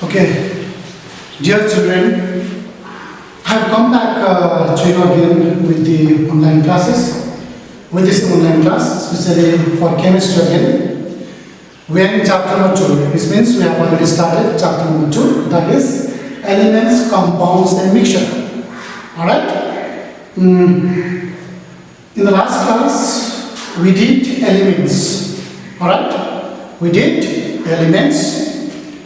Okay, dear children, I have come back to you again with the online classes. With this online class, especially for chemistry again. We are in chapter number 2, which means we have already started chapter number 2, that is elements, compounds and mixture. Alright? In the last class, we did elements. Alright? We did elements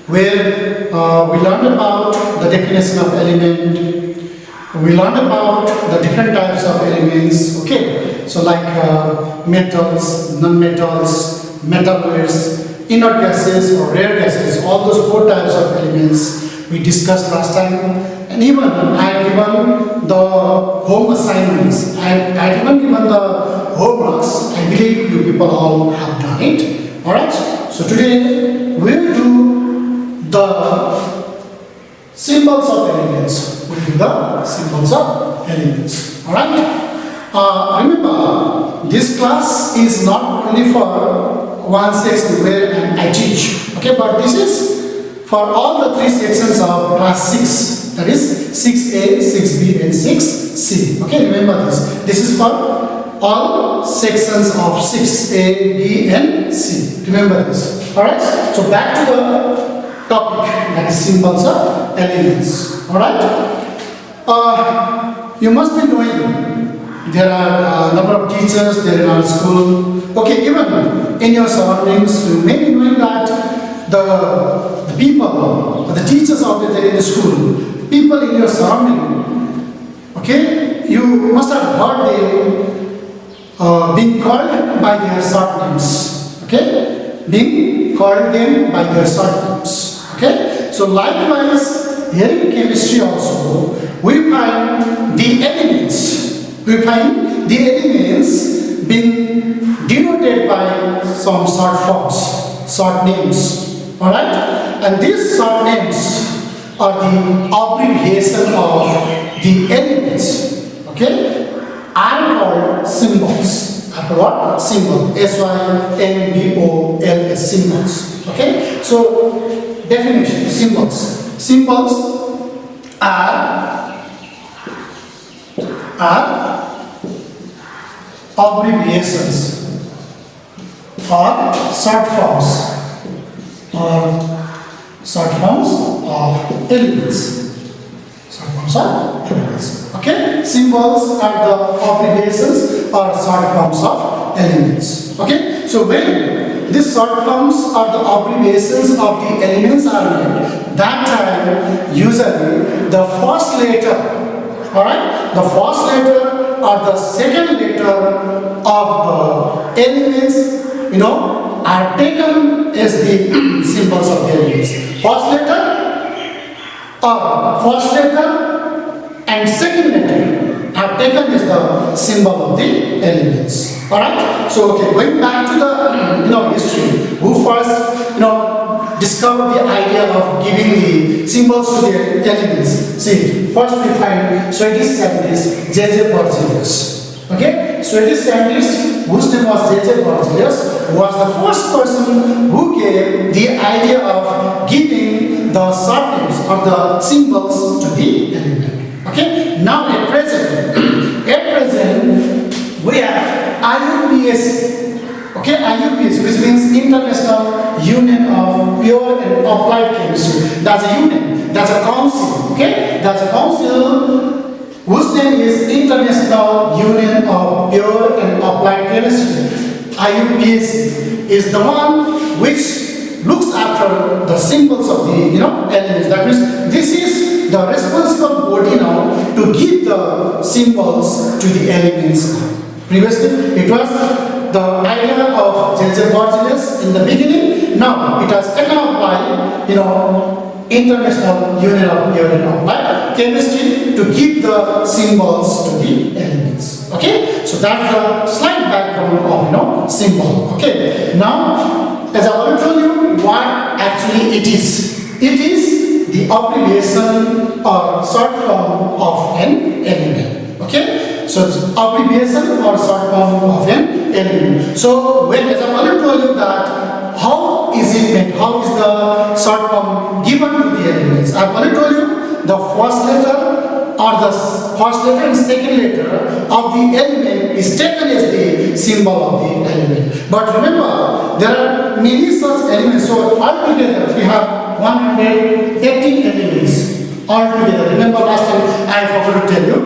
where we learned about the definition of element. We learned about the different types of elements. Okay, so like metals, non-metals, metalloids, inert gases or rare gases, all those 4 types of elements we discussed last time. And even I had given the home assignments, I had even given the homeworks. I believe you people all have done it. Alright, so today we'll do the symbols of elements. We'll do the symbols of elements. Alright? Remember, this class is not only for one section where I teach, okay, but this is for all the 3 sections of class 6, that is 6A, 6B and 6C. Okay, remember this. This is for all sections of 6A, B and C. Remember this. Alright, so back to the topic, that is symbols of elements. Alright, you must be knowing there are a number of teachers there in our school. Okay, even in your surroundings, you may be knowing that the people, the teachers out there in the school, people in your surrounding, okay, you must have heard them being called by their short names. Okay, being called them by their short names. Okay, so likewise, here in chemistry also, we find the elements. We find the elements being denoted by some short forms, short names. Alright? And these short names are the abbreviation of the elements. Okay? Are called symbols. Are what? Symbol. SYMBOLS, symbols. Okay? So, definition, symbols. Symbols are abbreviations or short forms of elements. Short forms of elements. Okay? Symbols are the abbreviations or short forms of elements. Okay? So when these short forms or the abbreviations of the elements are made, that time usually the first letter, alright, the first letter or the second letter of the elements, are taken as the symbols of the elements. First letter and second letter are taken as the symbol of the elements. Alright? So okay, going back to the history, who first discovered the idea of giving the symbols to the elements. See, first we find Swedish scientist XAVIER'S. Okay, Swedish scientist whose name was XAVIER'S was the first person who gave the idea of giving the short names or the symbols to the element. Okay, now at present, we have IUPAC. Okay, IUPAC, which means International Union of Pure and Applied Chemistry. That's a union, that's a council. Okay, that's a council whose name is International Union of Pure and Applied Chemistry. IUPAC is the one which looks after the symbols of the elements. That means this is the responsible body now to give the symbols to the elements. Previously, it was the idea of XAVIER'S in the beginning. Now it has taken up by International Union of Pure and Applied Chemistry to give the symbols to the elements. Okay, so that's the slight background of symbol. Okay, now as I already told you, what actually it is. It is the abbreviation or short form of an element. Okay, so it's abbreviation or short form of an element. So when, as I already told you that how is it made, how is the short form given to the I've already told you the first letter or the first letter and second letter of the element is taken as the symbol of the element. But remember, there are many such elements. So altogether we have 118 elements altogether. Remember last time I forgot to tell you.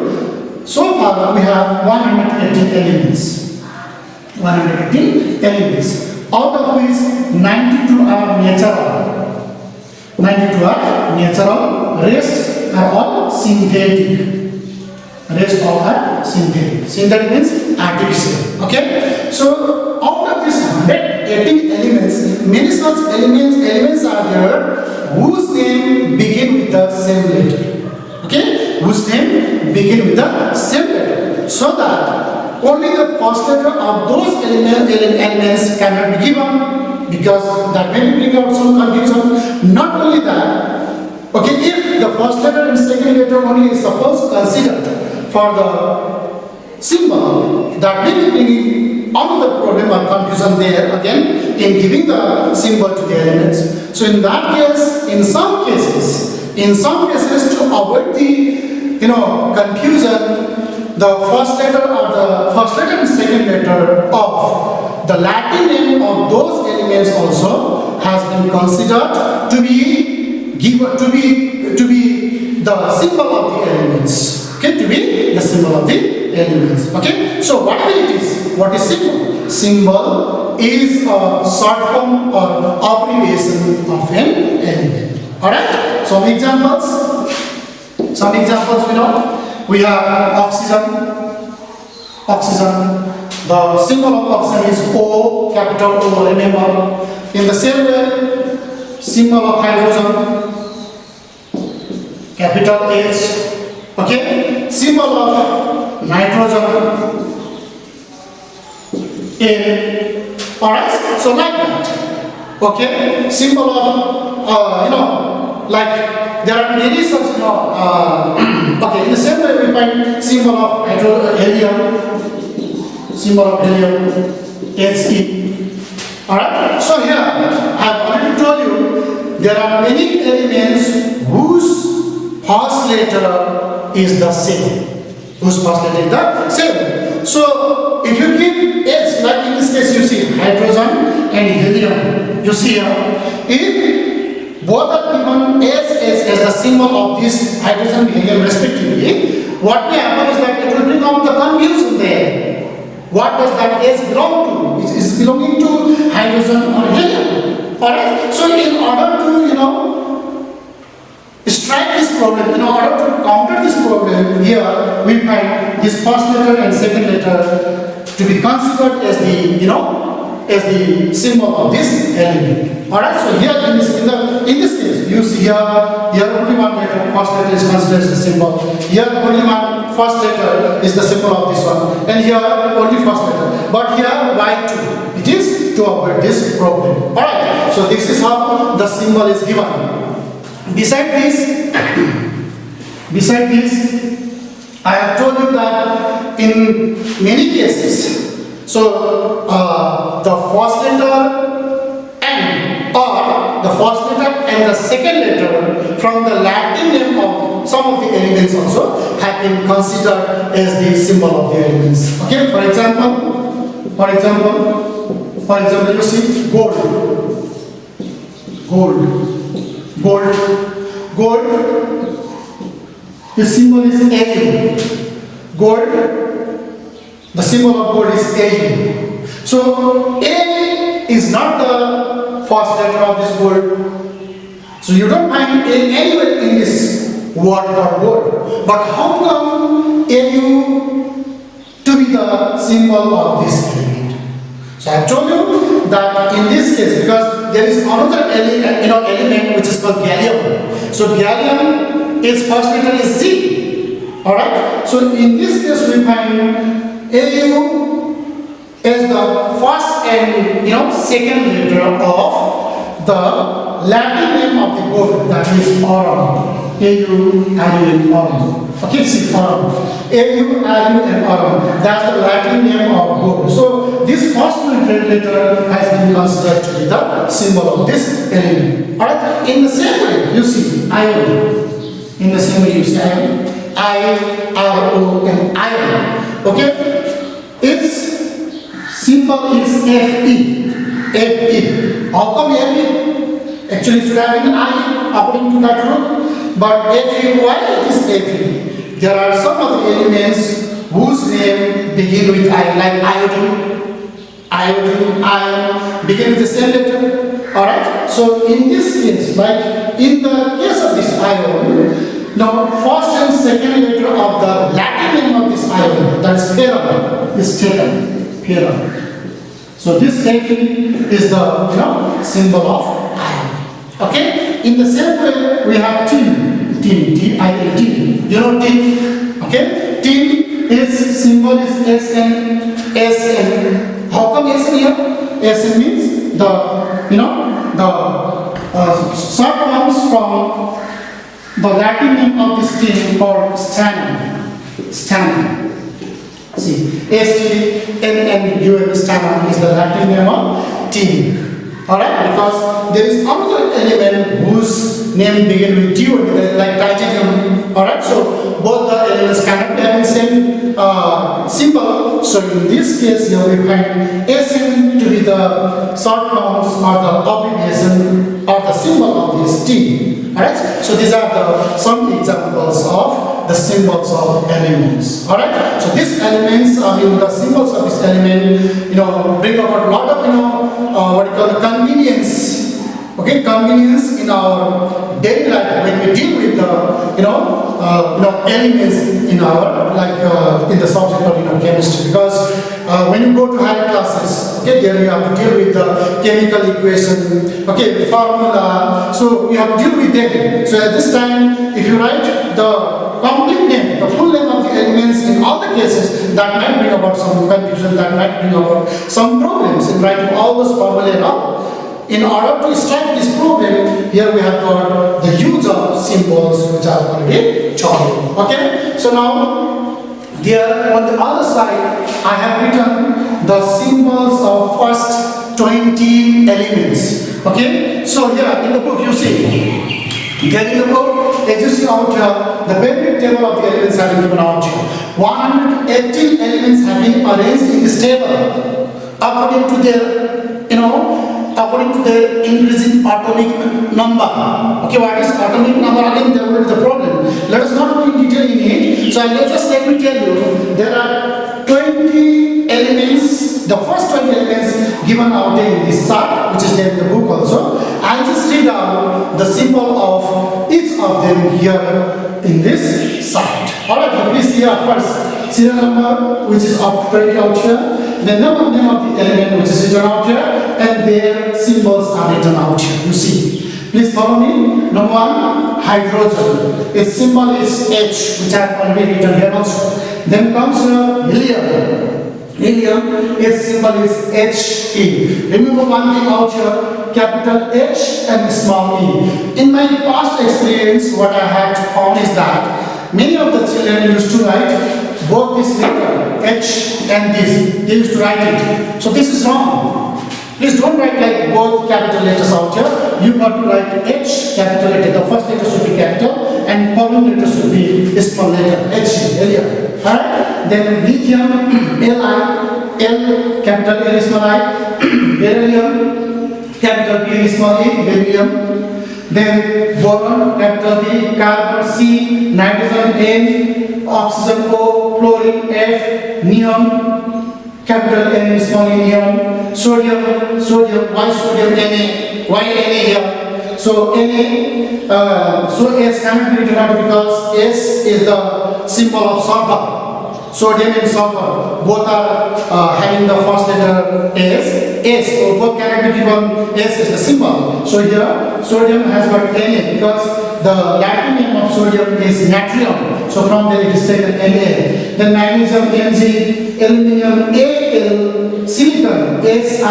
So far we have 118 elements. 118 elements. Out of which 92 are natural. 92 are natural. Rest are all synthetic. Rest all are synthetic. Synthetic means artificial. Okay? So out of this 118 elements, many such elements are there whose name begin with the same letter. Okay? Whose name begin with the same letter. So that only the first letter of those elements cannot be given, because that may bring out some confusion. Not only that, okay, if the first letter and second letter only is supposed considered for the symbol, that may be bringing another problem or confusion there again in giving the symbol to the elements. So in that case, in some cases to avoid the confusion, the first letter and second letter of the Latin name of those elements also has been considered to be the symbol of the elements. Okay, to be the symbol of the elements. Okay, so whatever it is, what is symbol? Symbol is a short form or abbreviation of an element. Alright, some examples we know. We have oxygen. The symbol of oxygen is O, capital O, remember. In the same way, symbol of hydrogen, capital H. Okay, symbol of nitrogen, N. Alright, so like that. Okay, symbol of like there are many such okay, in the same way we find symbol of helium, He. Alright, so here I have already told you there are many elements whose first letter is the same. So if you give H, like in this case you see hydrogen and helium, you see here, if both are given S as the symbol of this hydrogen and helium respectively, what may happen is that it will bring out the confusion there. What does that S belong to? Is belonging to hydrogen or helium? Alright? So in order to strike this problem, in order to counter this problem, here we find this first letter and second letter to be considered as the symbol of this element. Alright, so here in this case, you see here only one letter, first letter is considered as the symbol. Here only one first letter is the symbol of this one, and here only first letter. But here why two? It is to avoid this problem. Alright, so this is how the symbol is given. Beside this, I have told you that in many cases, so the first letter and the second letter from the Latin name of some of the elements also have been considered as the symbol of the elements. Okay, for example, you see gold. The symbol is A. Gold. The symbol of gold is A. So A is not the first letter of this word. So you don't find A anywhere in this word or word. But how come AU to be the symbol of this element? So I have told you that in this case, because there is another element which is called gallium. So gallium, its first letter is Z. Alright? So in this case we find AU as the first and second letter of the Latin name of the gold, that is aurum. AU, and aurum. Okay, see aurum. AU, and aurum. That's the Latin name of gold. So this first letter has been considered to should be the symbol of this element. Alright, in the same way, you see iron. In the same way, you see iron. I-R-O and iron. Okay? Its symbol is Fe. Fe. How come Fe? Actually, it should have been I according to that rule. But Fe, why it is Fe? There are some of the elements whose name begin with I, like iodine, iron, begin with the same letter. Alright? So in this case, like in the case of this iron, now first and second letter of the Latin name of this iron, that's ferrum, is taken. Ferrum. So this technique is the symbol of iron. Okay? In the same way, we have tin. Tin. You know tin? Okay? Tin, its symbol is Sn. How come Sn here? Sn means the short comes from the Latin name of this tin called stannum. See, S-T-N-N-U-M, stannum is the Latin name of tin. Alright, because there is another element whose name begins with T, like titanium. Alright, so both the elements cannot have the same symbol. So in this case, here we find Sn to be the short forms or the abbreviation or the symbol of this T. Alright, so these are some examples of the symbols of elements. Alright, so these elements, the symbols of this element, bring about a lot of, what you call the convenience. Okay, convenience in our daily life when we deal with the, elements in our, in the subject of, chemistry. Because when you go to higher classes, okay, there you have to deal with the chemical equation, okay, the formula, so you have to deal with them. So at this time, if you write the complete name, the full name of the elements in all the cases, that might bring about some confusion, that might bring about some problems in writing all those formulae and all. In order to strike this problem, here we have got the use of symbols which are already taught. Okay? So now, there on the other side, I have written the symbols of first 20 elements. Okay? So here in the book you see, there in the book, as you see out here, the periodic table of the elements have been given out here. 118 elements have been arranged in this table according to their, according to their increasing atomic number. Okay, what is atomic number? Again, there will be the problem. Let us not go in detail in it. So let me tell you, there are 20 elements, the first 20 elements given out there in this chart, which is there in the book also. I just read out the symbol of each of them here in this chart. Alright, please see here first. Serial number, which is up 20 out here. The name of the element which is written out here, and their symbols are written out here. You see. Please follow me. Number one, hydrogen. Its symbol is H, which I have already written here also. Then comes helium. Helium, its symbol is He. Remember one thing out here, capital H and small e. In my past experience, what I have found is that many of the children used to write both this letter H and this. They used to write it. So this is wrong. Please don't write like both capital letters out here. You got to write H capital letter. The first letter should be capital and following letter should be small letter H. Alright? Then lithium, L capital L small I, beryllium, capital B small e, beryllium. Then boron, capital B, carbon C, nitrogen N, oxygen O, fluorine F, neon, capital N small e, neon, sodium, why sodium Na, why Na here? So Na, so S cannot be written out because S is the symbol of sulfur. Sodium and sulfur both are having the first letter S, so both cannot be given S is the symbol. So here sodium has got Na because the Latin name of sodium is natrium. So from there it is taken Na. Then magnesium Mg, aluminium Al, silicon Si,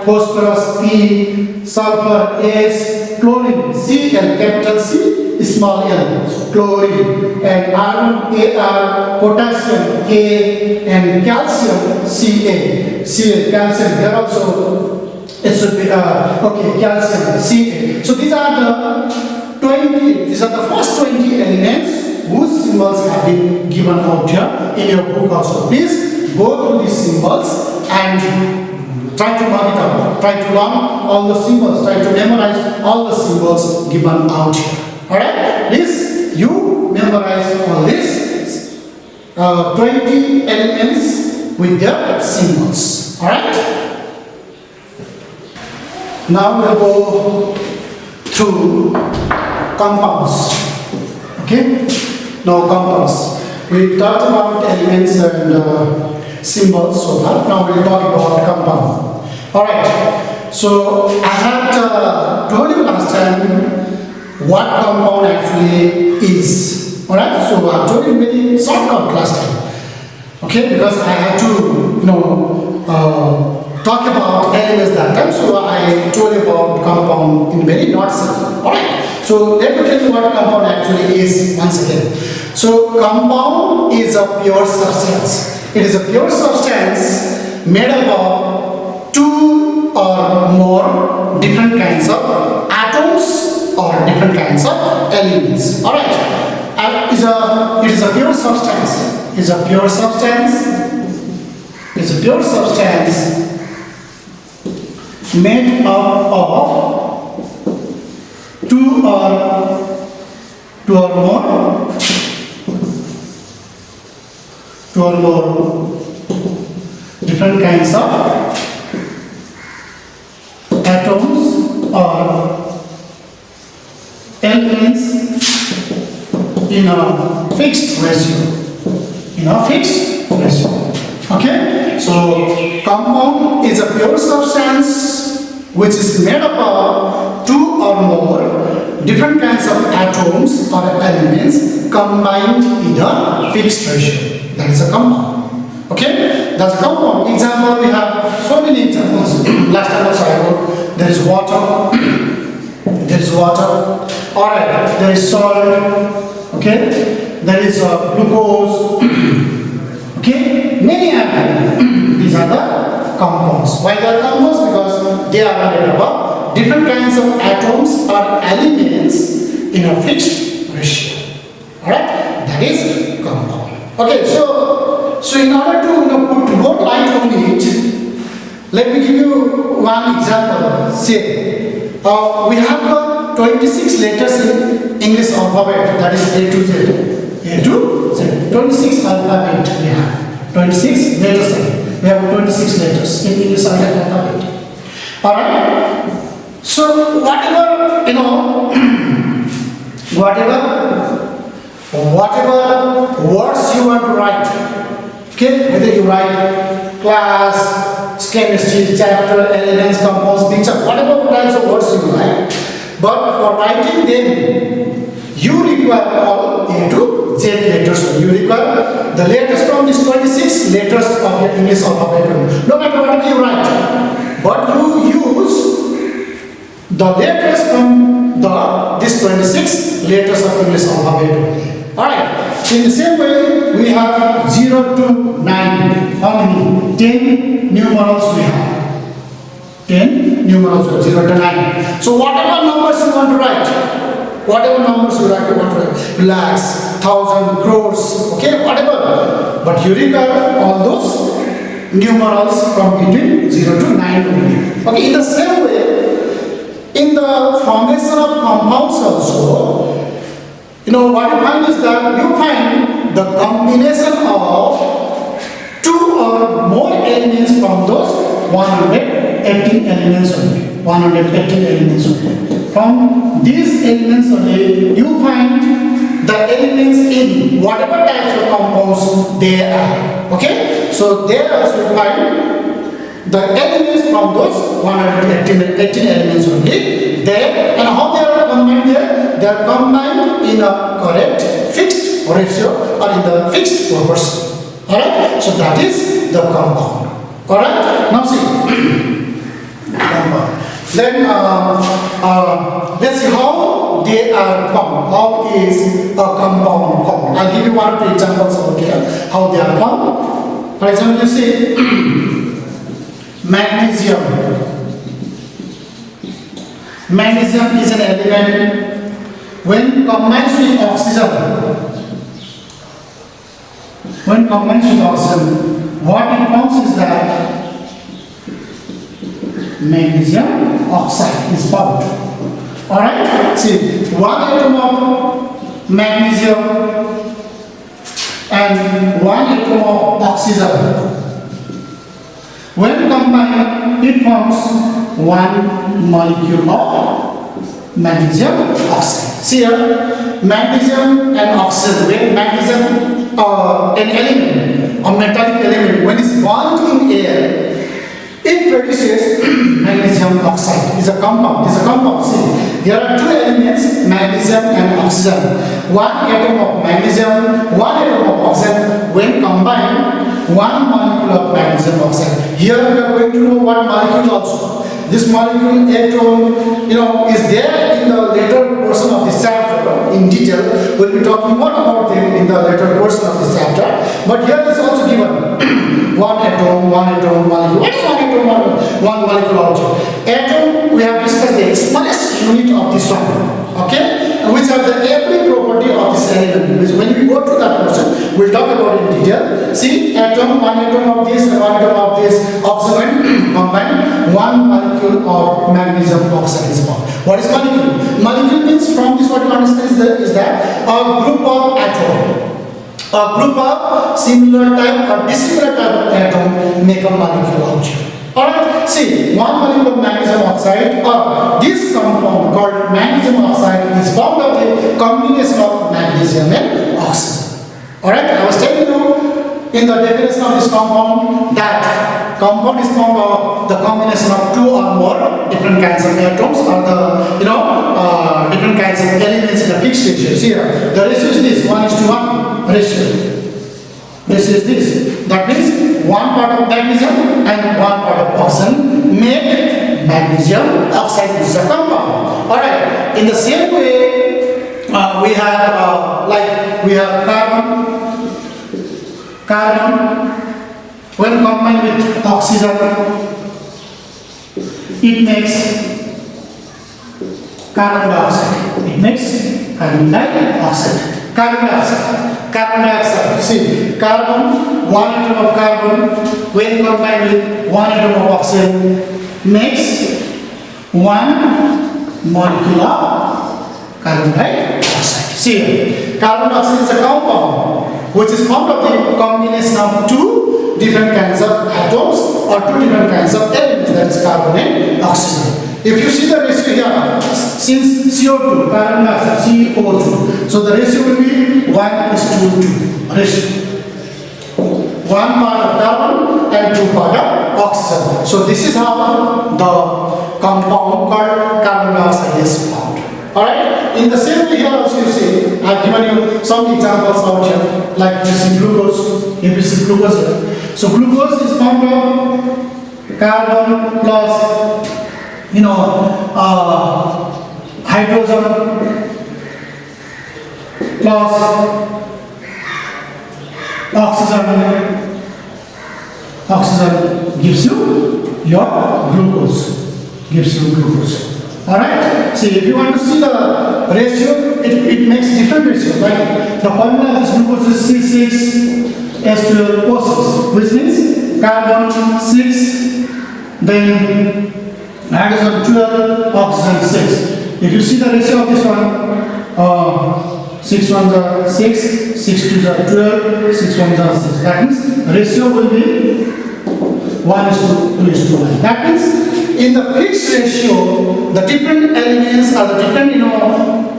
phosphorus P, sulfur S, chlorine Cl, capital C, small l, chlorine, and iron Ar, potassium K, and calcium Ca. Calcium, there also It should be, okay, calcium, Ca. So these are the first 20 elements whose symbols have been given out here in your book also. Please go through these symbols and try to mark it out. Try to learn all the symbols. Try to memorize all the symbols given out here. Alright? Please, you memorize all these 20 elements with their symbols. Alright? Now we'll go through compounds. Okay? Now compounds. We talked about elements and symbols so far. Now we'll talk about compound. Alright. So I had told you last time what compound actually is. Alright? So I told you very shortcut last time. Okay? Because I had to, talk about elements that time, so I told you about compound in very nutshell. Alright, so let me tell you what compound actually is once again. So compound is a pure substance. It is a pure substance made up of two or more different kinds of atoms or different kinds of elements. Alright, it is a pure substance. It is a pure substance. It is a pure substance made up of two or more different kinds of atoms or elements in a fixed ratio. Okay? So compound is a pure substance which is made up of two or more different kinds of atoms or elements combined in a fixed ratio. That is a compound. Okay? That's a compound. Example, we have so many examples. Last time also I wrote, there is water. There is water. Alright, there is salt. Okay? There is glucose. Okay? Many atoms. These are the compounds. Why they are compounds? Because they are made up of different kinds of atoms or elements in a fixed ratio. Alright? That is compound. Okay, so in order to put more light on it, let me give you one example. Say, we have 26 letters in English alphabet, that is A to Z. A to Z. 26 alphabet we have. 26 letters. We have 26 letters in English alphabet. Alright? So whatever words you want to write, okay, whether you write class, chemistry, chapter, elements, compounds, picture, whatever types of words you write, but for writing them, you require all A to Z letters. You require the letters from these 26 letters of your English alphabet. No matter what you write, but you use the letters from these 26 letters of English alphabet only. Alright, in the same way, we have 0 to 9. How many? 10 numerals we have. 10 numerals, 0 to 9. So whatever numbers you want to write, lakhs, 1,000, crores, okay, whatever. But you require all those numerals from between 0 to 9 only. Okay, in the same way, in the formation of compounds also, what you find is that you find the combination of two or more elements from those 118 elements only. 118 elements only. From these elements only, you find the elements in whatever types of compounds they are. Okay? So there also you find the elements from those 118 elements only there. And how they are combined there? They are combined in a correct fixed ratio or in the fixed proportion. Alright? So that is the compound. Alright? Now see. Compound. Then let's see how they are formed. How is a compound formed? I'll give you one or two examples over here. How they are formed. For example, you see magnesium. Magnesium is an element when combines with oxygen. When combines with oxygen, what it forms is that magnesium oxide is formed. Alright? See, one atom of magnesium and one atom of oxygen. When combined, it forms one molecule of magnesium oxide. See here, magnesium and oxygen. When magnesium, an element, a metallic element, when it's bound in air, it produces magnesium oxide. It's a compound. It's a compound. See, there are two elements, magnesium and oxygen. One atom of magnesium, one atom of oxygen. When combined, one molecule of magnesium oxide. Here we are going to know what molecule also. This molecule atom, is there in the later portion of this chapter in detail. We'll be talking more about them in the later portion of this chapter. But here is also given one atom, molecule. What is one atom, one molecule also? Atom, we have discussed the smallest unit of this one. Okay? Which are the every property of this element. Which when we go to that portion, we'll talk about it in detail. See, atom, one atom of this, one atom of this, oxygen combined, one molecule of magnesium oxide is formed. What is molecule? Molecule means from this what you understand is that a group of atom. A group of similar type or dissimilar type of atom make a molecule object. Alright, see, one molecule of magnesium oxide or this compound called magnesium oxide is formed of the combination of magnesium and oxygen. Alright, I was telling you in the definition of this compound that compound is formed of the combination of two or more different kinds of atoms or the different kinds of elements in a fixed ratio. See here, the ratio is this 1:1 ratio. This is this. That means one part of magnesium and one part of oxygen make magnesium oxide, which is a compound. Alright, in the same way, we have carbon. When combined with oxygen, it makes carbon dioxide. It makes carbon dioxide. Carbon dioxide. See, carbon, one atom of carbon, when combined with one atom of oxygen, makes one molecule of carbon dioxide. See, carbon dioxide is a compound which is formed of the combination of two different kinds of atoms or two different kinds of elements, that is carbon and oxygen. If you see the ratio here, since CO2, carbon dioxide, CO2, so the ratio will be 1:2 ratio. One part of carbon and two part of oxygen. So this is how the compound called carbon dioxide is formed. Alright? In the same way here also you see, I have given you some examples out here, like you see glucose, if you see glucose here. So glucose is formed of carbon plus hydrogen plus oxygen gives you your glucose. Alright? See, if you want to see the ratio, it makes different ratios. Like the formula of this glucose is C6H12O6, which means carbon 6, then hydrogen 12, oxygen 6. If you see the ratio of this one, 6 1s are 6, 6 2s are 12, 6 1s are 6. That means ratio will be 1:2:1. That means in the fixed ratio, the different elements or the different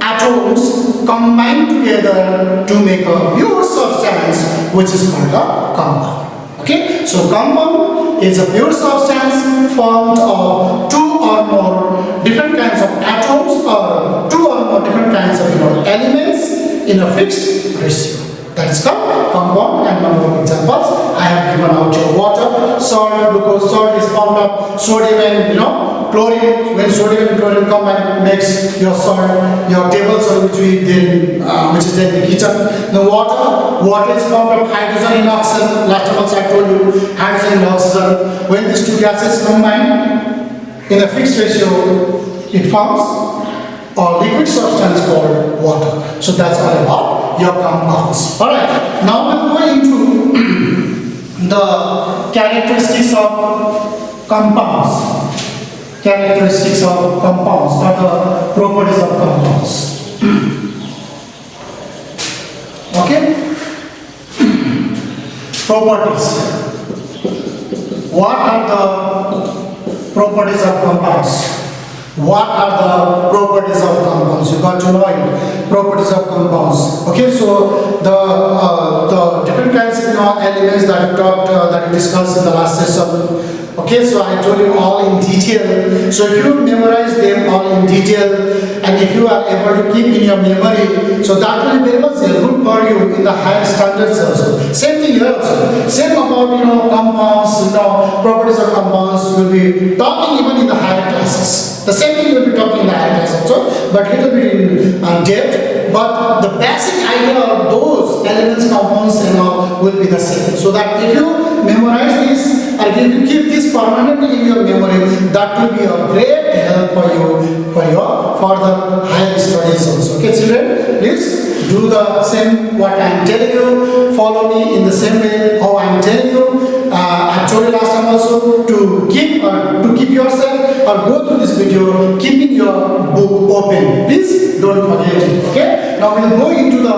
atoms combine together to make a pure substance, which is called a compound. Okay, so compound is a pure substance formed of two or more different kinds of atoms or two or more different kinds of elements in a fixed ratio. That is called compound. And number of examples I have given out here. Water, salt, glucose. Salt is formed of sodium and chlorine. When sodium and chlorine combine, makes your salt, your table salt, which is then in the kitchen. The water is formed of hydrogen and oxygen. Last time also I told you, hydrogen and oxygen. When these two gases combine in a fixed ratio, it forms a liquid substance called water. So that's all about your compounds. Alright, now we'll go into the characteristics of compounds. Characteristics of compounds, or the properties of compounds. Okay? Properties. What are the properties of compounds? What are the properties of compounds? You got to know it. Properties of compounds. Okay, so the different kinds of elements that we talked, that we discussed in the last session. Okay, so I told you all in detail. So if you memorize them all in detail, and if you are able to keep in your memory, so that will be very much helpful for you in the higher standards also. Same thing here also. Same about compounds, properties of compounds. We will be talking even in the higher classes. The same thing we will be talking in the higher class also, but little bit in depth. But the basic idea of those elements, compounds, will be the same. So that if you memorize this, and if you keep this permanently in your memory, that will be a great help for you for your further higher studies also. Okay, children, please do the same what I am telling you. Follow me in the same way how I am telling you. I told you last time also to keep yourself or go through this video keeping your book open. Please don't forget it. Okay. Now we'll go into the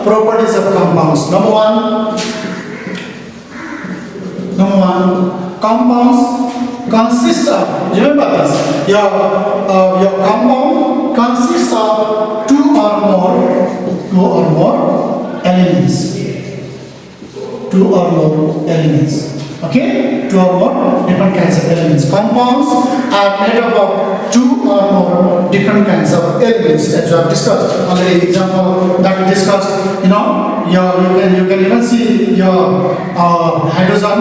properties of compounds. Number one, compounds consist of, remember this, your compound consists of two or more elements. Two or more elements. Okay? Two or more different kinds of elements. Compounds are made up of two or more different kinds of elements, as we have discussed. Already example that we discussed, you can even see your hydrogen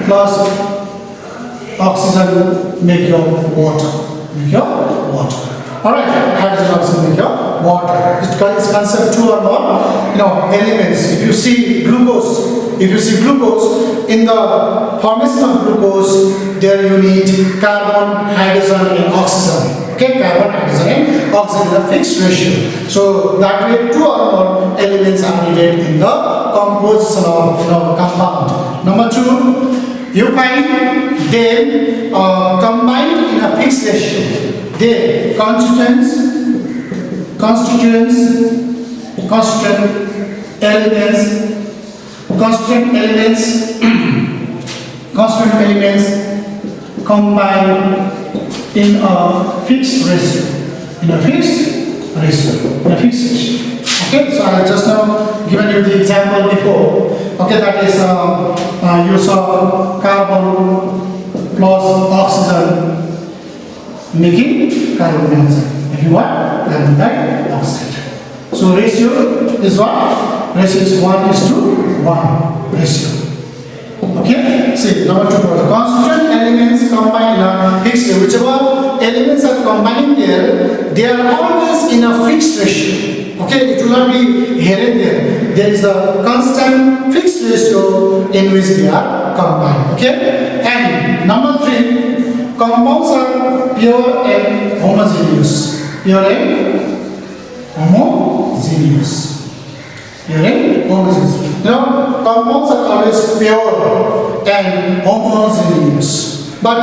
plus oxygen make your water. Alright, hydrogen oxygen make your water. It consists two or more elements. If you see glucose in the formation of glucose, there you need carbon, hydrogen, and oxygen. Okay, carbon, hydrogen, and oxygen is a fixed ratio. So that way two or more elements are needed in the composition of compound. Number two, you find them combined in a fixed ratio. They constituent elements combine in a fixed ratio. Okay, so I just now given you the example before. Okay, that is you saw carbon plus oxygen making carbon dioxide. If you want, carbon dioxide. So ratio is what? Ratio is 1:1 ratio. Okay? See, number two, the constituent elements combine in a fixed ratio. Whichever elements are combining there, they are always in a fixed ratio. Okay? It will not be here and there. There is a constant fixed ratio in which they are combined. Okay? And number three, compounds are pure and homogeneous. Compounds are always pure and homogeneous. But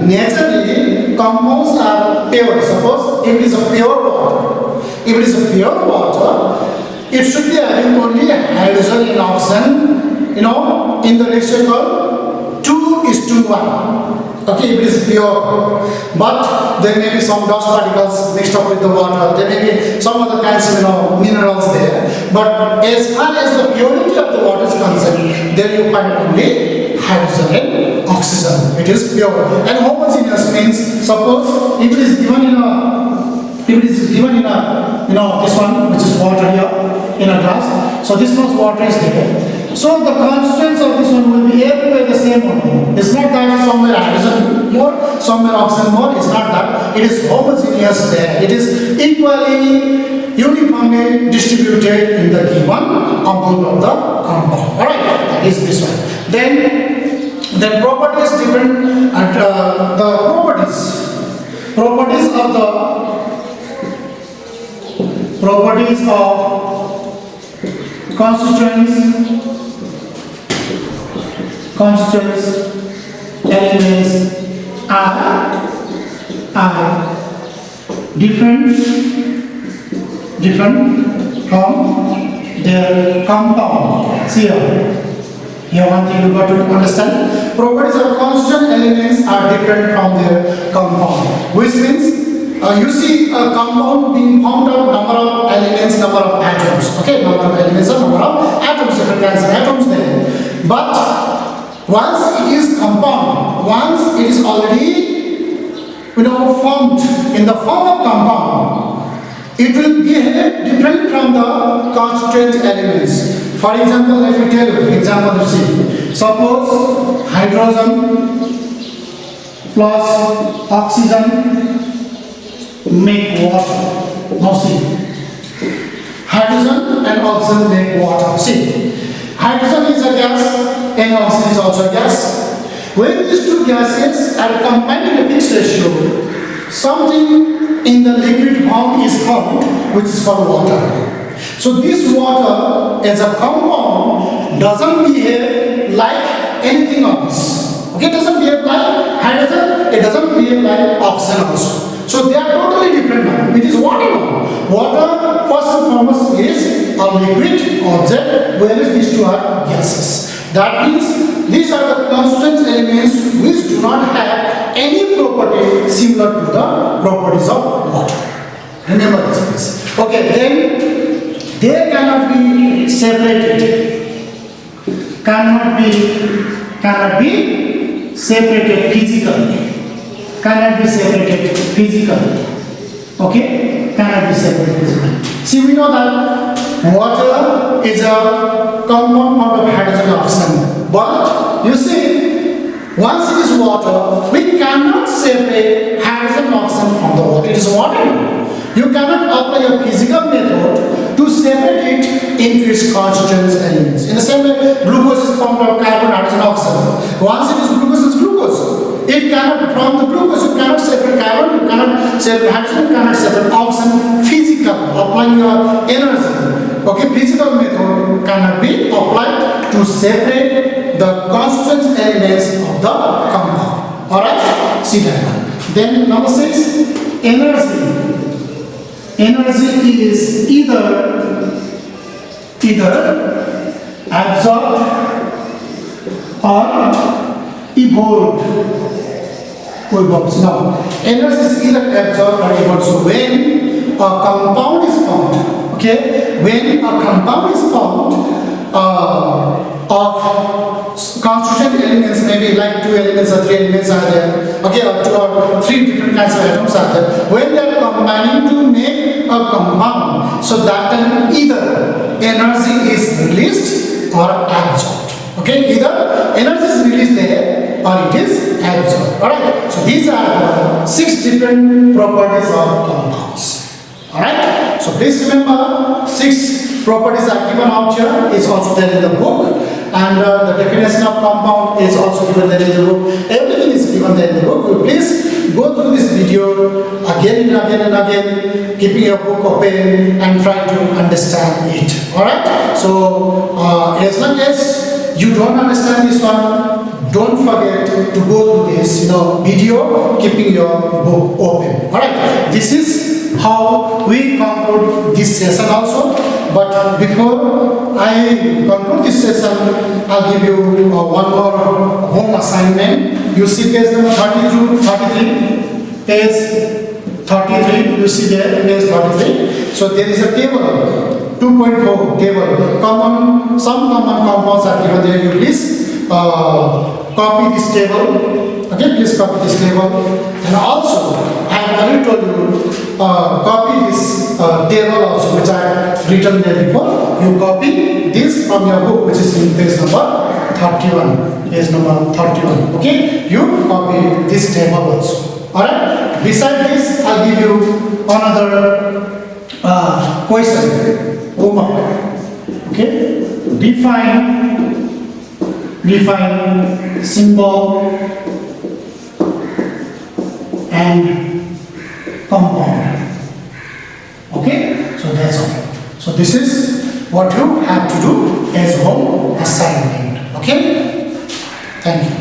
naturally, compounds are pure. Suppose if it is a pure water, it should be having only hydrogen and oxygen, in the ratio called 2:1. Okay, if it is pure, but there may be some dust particles mixed up with the water. There may be some other kinds of minerals there. But as far as the purity of the water is concerned, there you find only hydrogen and oxygen. It is pure. And homogeneous means, suppose if it is given in a this one, which is water here in a glass. So this much water is there. So the constituents of this one will be everywhere the same only. It's not that somewhere hydrogen more, somewhere oxygen more. It's not that. It is homogeneous there. It is equally, uniformly distributed in the given amount of the compound. Alright, that is this one. Then Then properties different at the properties of constituents elements are different from their compound. See here one thing you got to understand. Properties of constituent elements are different from their compound, which means you see a compound being formed of number of elements, number of atoms. Okay, number of elements or number of atoms, different kinds of atoms there. But once it is compound, once it is already formed in the form of compound, it will behave different from the constituent elements. For example, let me tell you, example you see. Suppose hydrogen plus oxygen make water. Now see, hydrogen and oxygen make water. See, hydrogen is a gas and oxygen is also a gas. When these two gases are combined in a fixed ratio, something in the liquid form is formed, which is called water. So this water as a compound doesn't behave like anything else. Okay, it doesn't behave like hydrogen, it doesn't behave like oxygen also. So they are totally different now. It is water now. Water, first and foremost, is a liquid object, whereas these two are gases. That means these are the constituent elements which do not have any property similar to the properties of water. Remember this, please. Okay, then they cannot be separated. Cannot be separated physically. Cannot be separated physically. Okay? Cannot be separated physically. See, we know that water is a compound formed of hydrogen and oxygen. But you see, once it is water, we cannot separate hydrogen and oxygen from the water. It is water. You cannot apply a physical method to separate it into its constituent elements. In the same way, glucose is formed of carbon, hydrogen, oxygen. Once it is glucose, it's glucose. It cannot, from the glucose, you cannot separate carbon, you cannot separate hydrogen, you cannot separate oxygen. Physical, applying your energy. Okay, physical method cannot be applied to separate the constituent elements of the compound. Alright? See that one. Then number 6, energy. Energy is either absorbed or evolved. Now, energy is either absorbed or evolved. So when a compound is formed, okay, when a compound is formed of constituent elements, maybe like 2 elements or 3 elements are there, okay, or 2 or 3 different kinds of atoms are there. When they are combining to make a compound, so that time either energy is released or absorbed. Okay, either energy is released there or it is absorbed. Alright, so these are the 6 different properties of compounds. Alright, so please remember 6 properties are given out here, is also there in the book, and the definition of compound is also given there in the book. Everything is given there in the book. Please go through this video again and again and again, keeping your book open and try to understand it. Alright, so as long as you don't understand this one, don't forget to go through this video, keeping your book open. Alright, this is how we conclude this session also. But before I conclude this session, I'll give you one more home assignment. You see page number 33, page 33, you see there, page 33. So there is a table, 2.4 table, some common compounds are given there. You please copy this table. Okay, please copy this table. And also, I have already told you, copy this table also, which I have written there before. You copy this from your book, which is in page number 31. Page number 31. Okay, you copy this table also. Alright, beside this, I'll give you another question. Homework. Okay, define define symbol and compound. Okay, so that's all. So this is what you have to do as home assignment. Okay, thank you.